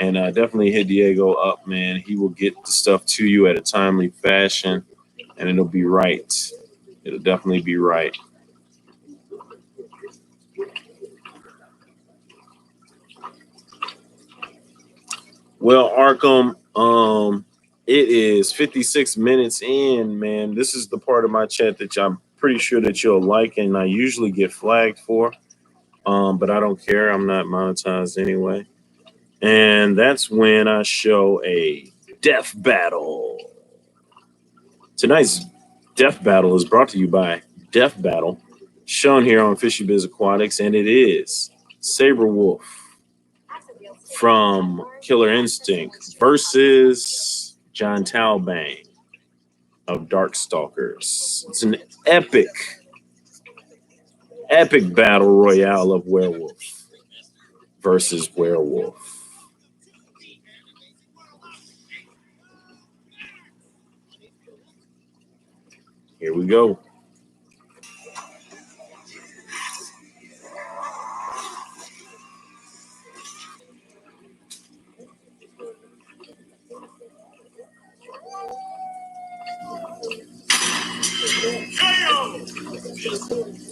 and definitely hit Diego up, man. He will get the stuff to you at a timely fashion, and it'll be right. It'll definitely be right. Well, Arkham, it is 56 minutes in, man. This is the part of my chat that I'm pretty sure that you'll like, and I usually get flagged for, but I don't care. I'm not monetized anyway. And that's when I show a death battle. Tonight's death battle is brought to you by Death Battle, shown here on FishyBizzAquatics, and it is Saber Wolf from Killer Instinct versus John Talbane of Darkstalkers. It's an epic battle royale of werewolf versus werewolf. Here we go.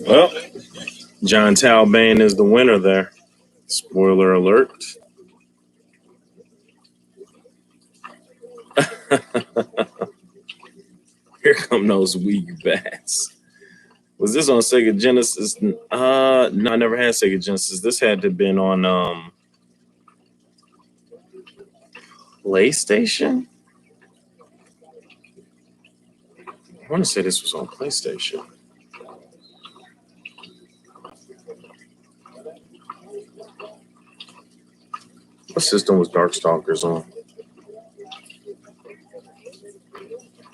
Well, John Talbane is the winner there. Spoiler alert. Here come those weak bats. Was this on Sega Genesis? No, I never had Sega Genesis. This had to have been on PlayStation? I want to say this was on PlayStation. What system was Darkstalkers on?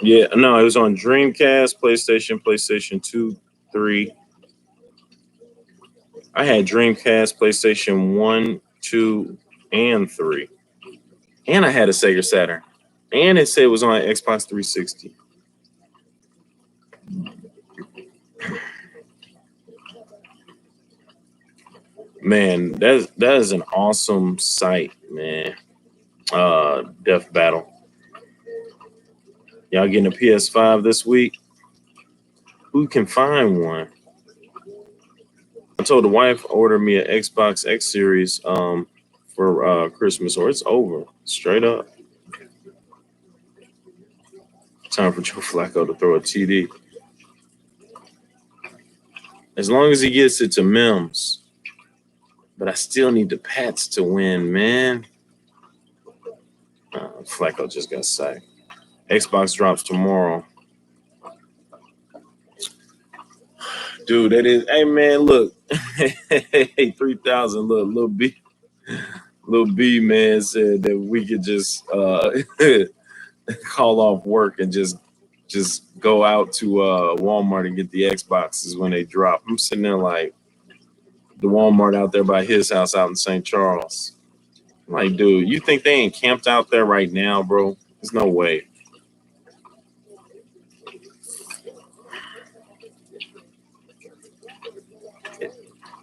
Yeah, no, it was on Dreamcast, PlayStation 2, 3. I had Dreamcast, PlayStation 1, 2, and 3. And I had a Sega Saturn. And it said it was on Xbox 360. Man, that is an awesome sight, man. Death Battle. Y'all getting a PS5 this week? Who can find one? I told the wife order me an Xbox X Series for Christmas, or it's over. Straight up. Time for Joe Flacco to throw a TD. As long as he gets it to Mims. But I still need the Pats to win, man. Flacco just got sacked. Xbox drops tomorrow. Dude, that is, hey man, look. Hey, 3,000, look, Lil B man said that we could just call off work and just go out to Walmart and get the Xboxes when they drop. I'm sitting there like the Walmart out there by his house out in St. Charles. I'm like, dude, you think they ain't camped out there right now, bro? There's no way.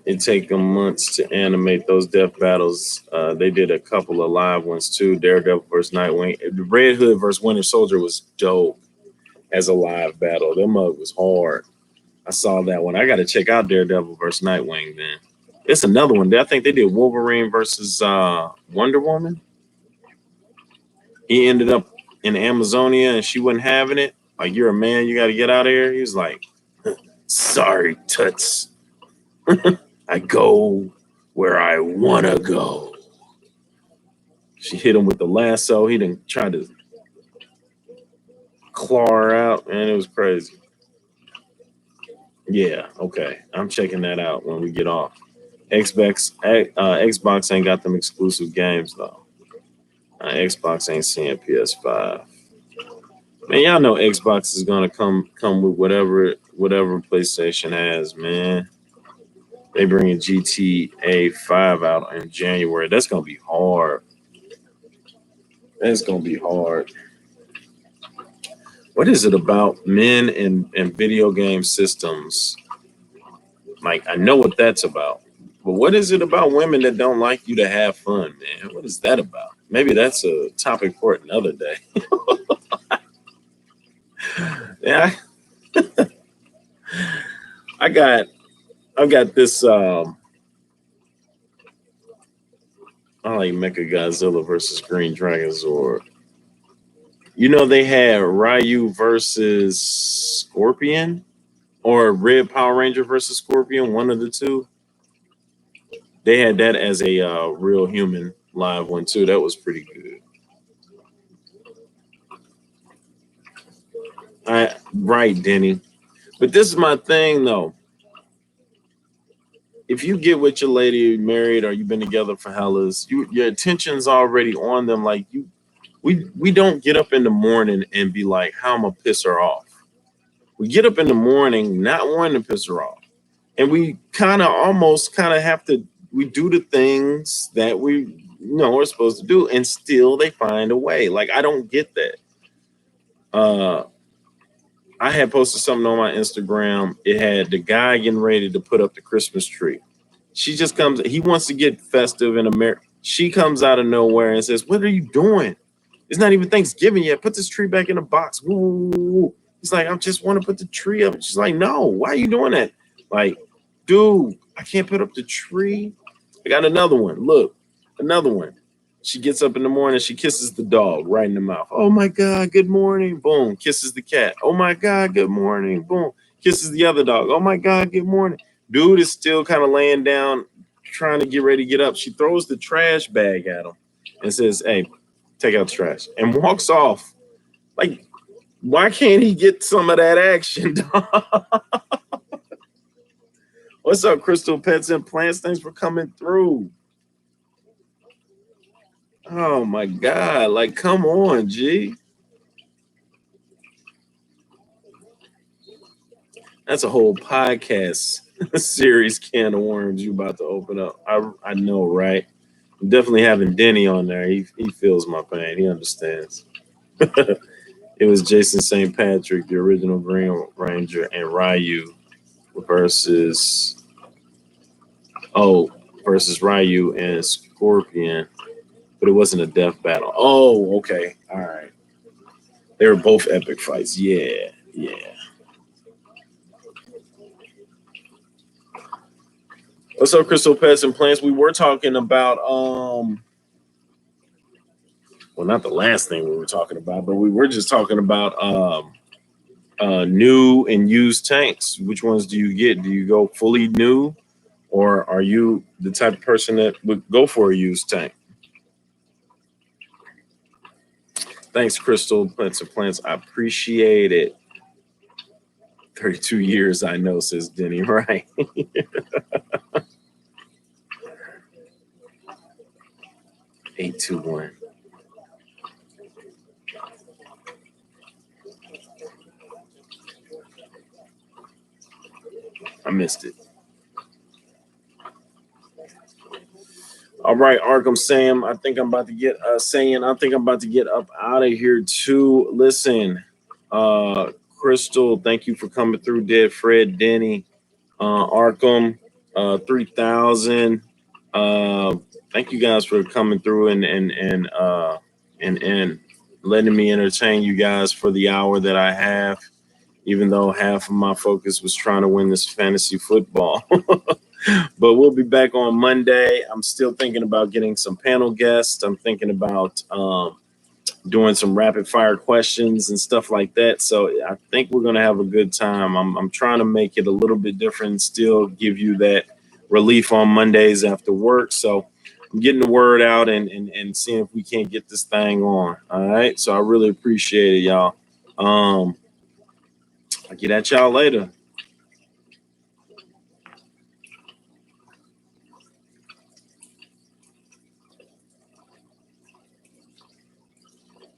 It take them months to animate those death battles. They did a couple of live ones too. Daredevil versus Nightwing. The Red Hood versus Winter Soldier was dope as a live battle. That mug was hard. I saw that one. I got to check out Daredevil versus Nightwing then. It's another one. I think they did Wolverine versus Wonder Woman. He ended up in Amazonia and she wasn't having it. Like, you're a man, you got to get out of here. He was like, sorry, Toots. I go where I want to go. She hit him with the lasso. He didn't try to claw her out, man. It was crazy. Yeah, okay. I'm checking that out when we get off. Xbox ain't got them exclusive games, though. Xbox ain't seeing PS5. Man, y'all know Xbox is gonna come with whatever PlayStation has, man. They bringing GTA 5 out in January. That's gonna be hard. That's gonna be hard. What is it about men and video game systems? Like, I know what that's about, but what is it about women that don't like you to have fun, man? What is that about? Maybe that's a topic for another day. Yeah, I got this. I like Mecha Godzilla versus Green Dragon Zord. You know, they had Ryu versus Scorpion, or Red Power Ranger versus Scorpion, one of the two. They had that as a real human live one too. That was pretty good. Right, Denny. But this is my thing, though. If you get with your lady, married, or you've been together for hellas, your attention's already on them. Like, we don't get up in the morning and be like, how am I piss her off? We get up in the morning not wanting to piss her off, and we kind of have to. We do the things that we we're supposed to do, and still they find a way. Like, I don't get that. I had posted something on my Instagram. It had the guy getting ready to put up the Christmas tree. She just comes. He wants to get festive in America. She comes out of nowhere and says, "What are you doing? It's not even Thanksgiving yet. Put this tree back in the box." Woo. He's like, "I just want to put the tree up." She's like, "No, why are you doing that?" Like, dude, I can't put up the tree. I got another one. Look, another one. She gets up in the morning, she kisses the dog right in the mouth. Oh my God, good morning. Boom. Kisses the cat. Oh my God, good morning. Boom. Kisses the other dog. Oh my God, good morning. Dude is still kind of laying down, trying to get ready to get up. She throws the trash bag at him and says, "Hey, take out the trash," and walks off. Like, why can't he get some of that action? What's up, Crystal Pets and Plants? Thanks for coming through. Oh my God. Like, come on, G. That's a whole podcast series can of worms you about to open up. I know, right? I'm definitely having Denny on there. He feels my pain. He understands. It was Jason St. Patrick, the original Green Ranger, and Ryu versus Ryu and Scorpion. But it wasn't a death battle. Oh, okay. All right. They were both epic fights. Yeah. What's up, Crystal Pets and Plants? We were talking about well, not the last thing we were talking about, but we were just talking about new and used tanks. Which ones do you get? Do you go fully new, or are you the type of person that would go for a used tank? Thanks, Crystal Pets and Plants. I appreciate it. 32 years, I know, says Denny. Right. 821. I missed it. All right, Arkham Sam. I think I'm about to get up out of here too. Listen, Crystal, thank you for coming through. Dead Fred, Denny, Arkham, 3000. Thank you guys for coming through and letting me entertain you guys for the hour that I have, even though half of my focus was trying to win this fantasy football. But we'll be back on Monday. I'm still thinking about getting some panel guests. I'm thinking about doing some rapid fire questions and stuff like that. So I think we're going to have a good time. I'm trying to make it a little bit different and still give you that relief on Mondays after work. So I'm getting the word out and seeing if we can't get this thing on. All right. So I really appreciate it, y'all. I'll get at y'all later.